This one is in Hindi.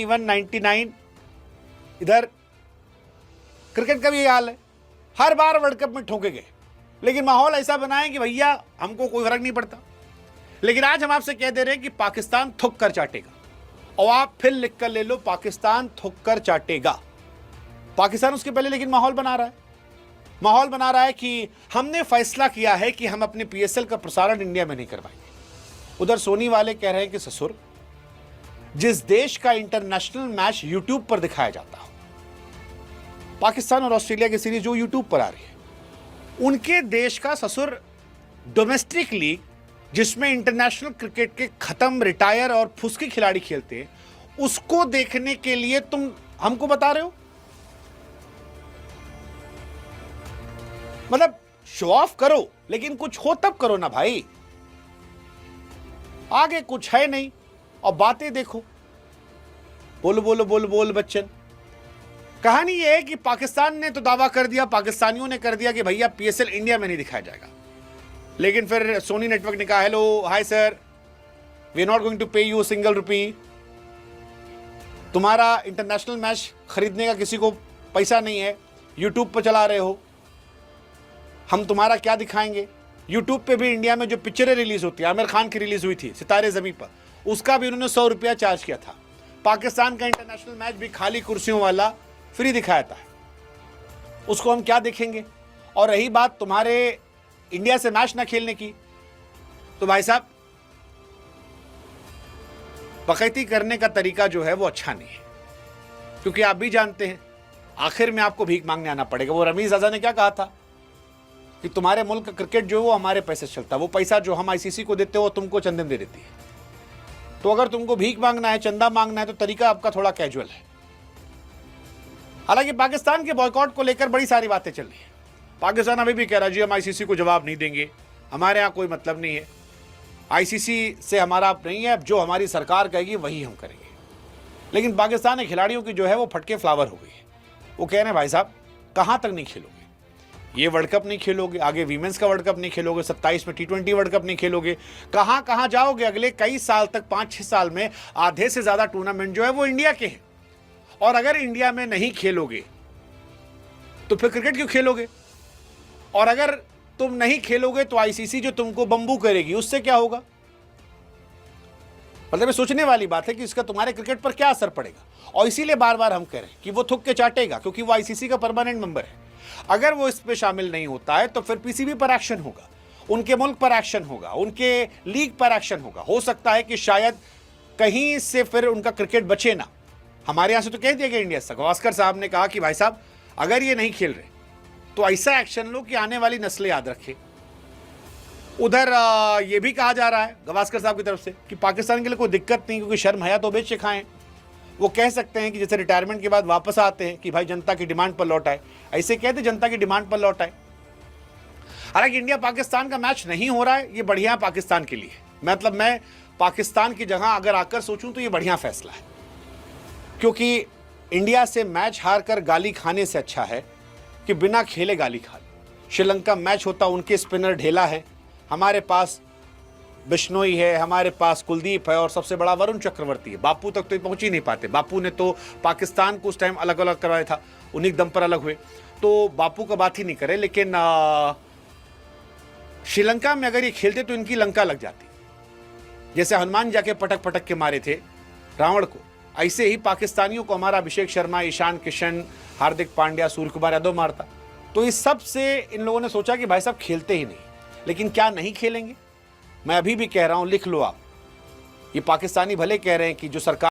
99 इधर क्रिकेट का भी ये हाल है। हर बार वर्ल्ड कप में ठोके गए, लेकिन माहौल ऐसा बनाए कि भैया हमको कोई फर्क नहीं पड़ता। लेकिन आज हम आपसे कह दे रहे हैं कि पाकिस्तान थुक कर चाटेगा, और आप फिर लिख कर ले लो, पाकिस्तान थुक कर चाटेगा। पाकिस्तान उसके पहले लेकिन माहौल बना रहा है कि हमने फैसला किया है कि हम अपने पीएसएल का प्रसारण इंडिया में नहीं करवाएंगे। उधर सोनी वाले कह रहे हैं कि ससुर, जिस देश का इंटरनेशनल मैच यूट्यूब पर दिखाया जाता हो, पाकिस्तान और ऑस्ट्रेलिया की सीरीज जो यूट्यूब पर आ रही है, उनके देश का ससुर डोमेस्टिक लीग जिसमें इंटरनेशनल क्रिकेट के खत्म, रिटायर और फुसकी खिलाड़ी खेलते हैं, उसको देखने के लिए तुम हमको बता रहे हो। मतलब शो ऑफ करो, लेकिन कुछ हो तब करो ना भाई। आगे कुछ है नहीं और बातें देखो, बोल बोल बोल बोल बच्चन। कहानी यह है कि पाकिस्तान ने तो दावा कर दिया, पाकिस्तानियों ने कर दिया कि भैया पीएसएल इंडिया में नहीं दिखाया जाएगा। लेकिन फिर सोनी नेटवर्क ने कहा, hello hi sir, we are not going to pay you single rupee. तुम्हारा इंटरनेशनल मैच खरीदने का किसी को पैसा नहीं है, यूट्यूब पर चला रहे हो, हम तुम्हारा क्या दिखाएंगे। यूट्यूब पे भी इंडिया में जो पिक्चरें रिलीज होती है, आमिर खान की रिलीज हुई थी सितारे ज़मीं पर, उसका भी उन्होंने 100 रुपया चार्ज किया था। पाकिस्तान का इंटरनेशनल मैच भी खाली कुर्सियों वाला फ्री दिखाया था, उसको हम क्या देखेंगे। और रही बात तुम्हारे इंडिया से मैच ना खेलने की, तो भाई साहब बकैती करने का तरीका जो है वो अच्छा नहीं है, क्योंकि आप भी जानते हैं आखिर में आपको भीख मांगने आना पड़ेगा। वो रमीज आजा ने क्या कहा था कि तुम्हारे मुल्क का क्रिकेट जो है वो हमारे पैसे से चलता है, वो पैसा जो हम आईसीसी को देते हो तुमको चंदन दे देती है। तो अगर तुमको भीख मांगना है, चंदा मांगना है, तो तरीका आपका थोड़ा कैजुअल है। हालांकि पाकिस्तान के बॉयकॉट को लेकर बड़ी सारी बातें चल रही है। पाकिस्तान अभी भी कह रहा है जी हम आईसीसी को जवाब नहीं देंगे, हमारे यहाँ कोई मतलब नहीं है, आईसीसी से हमारा नहीं है, जो हमारी सरकार कहेगी वही हम करेंगे। लेकिन पाकिस्तान के खिलाड़ियों की जो है वो फटके फ्लावर हो गई है। वो कह रहे हैं भाई साहब कहाँ तक नहीं खेलोगे, ये वर्ल्ड कप नहीं खेलोगे, आगे वीमेंस का वर्ल्ड कप नहीं खेलोगे, 27 में T20 वर्ल्ड कप नहीं खेलोगे, कहाँ कहाँ जाओगे। अगले कई साल तक, 5-6 साल में आधे से ज़्यादा टूर्नामेंट जो है वो इंडिया के हैं। और अगर इंडिया में नहीं खेलोगे तो फिर क्रिकेट क्यों खेलोगे। और अगर तुम नहीं खेलोगे तो आईसीसी जो तुमको बम्बू करेगी, उससे क्या होगा। मतलब ये सोचने वाली बात है कि इसका तुम्हारे क्रिकेट पर क्या असर पड़ेगा। और इसीलिए बार बार हम कह रहे हैं कि वो थुक के चाटेगा, क्योंकि वो आईसीसी का परमानेंट मेंबर है। अगर वो इस पे शामिल नहीं होता है तो फिर पीसीबी पर एक्शन होगा, उनके मुल्क पर एक्शन होगा, उनके लीग पर एक्शन होगा। हो सकता है कि शायद कहीं से फिर उनका क्रिकेट बचे ना। हमारे यहाँ से तो कह दिया गया इंडिया से, गवास्कर साहब ने कहा कि भाई साहब अगर ये नहीं खेल रहे तो ऐसा एक्शन लो कि आने वाली नस्लें याद रखें। उधर ये भी कहा जा रहा है गवास्कर साहब की तरफ से कि पाकिस्तान के लिए कोई दिक्कत नहीं, क्योंकि शर्म हया तो बेच के खाएं। वो कह सकते हैं कि जैसे रिटायरमेंट के बाद वापस आते हैं कि भाई जनता की डिमांड पर लौट आए, ऐसे कहते जनता की डिमांड पर लौट आए। हालांकि इंडिया पाकिस्तान का मैच नहीं हो रहा है, ये बढ़िया है पाकिस्तान के लिए। मतलब मैं पाकिस्तान की जगह अगर आकर सोचूं तो ये बढ़िया फैसला है, क्योंकि इंडिया से मैच हार कर गाली खाने से अच्छा है कि बिना खेले गाली खा ले। श्रीलंका मैच होता, उनके स्पिनर ढेला है, हमारे पास बिश्नोई है, हमारे पास कुलदीप है, और सबसे बड़ा वरुण चक्रवर्ती है। बापू तक तो पहुंच ही नहीं पाते। बापू ने तो पाकिस्तान को उस टाइम अलग अलग करवाया था, उन्हीं दम पर अलग हुए, तो बापू का बात ही नहीं करे। लेकिन श्रीलंका में अगर ये खेलते तो इनकी लंका लग जाती। जैसे हनुमान जाके पटक पटक के मारे थे रावण को, ऐसे ही पाकिस्तानियों को हमारा अभिषेक शर्मा, ईशान किशन, हार्दिक पांड्या, सूर्य कुमार यादव मारता। तो इस सब से इन लोगों ने सोचा कि भाई साहब खेलते ही नहीं। लेकिन क्या नहीं खेलेंगे? मैं अभी भी कह रहा हूं, लिख लो आप, ये पाकिस्तानी भले कह रहे हैं कि जो सरकार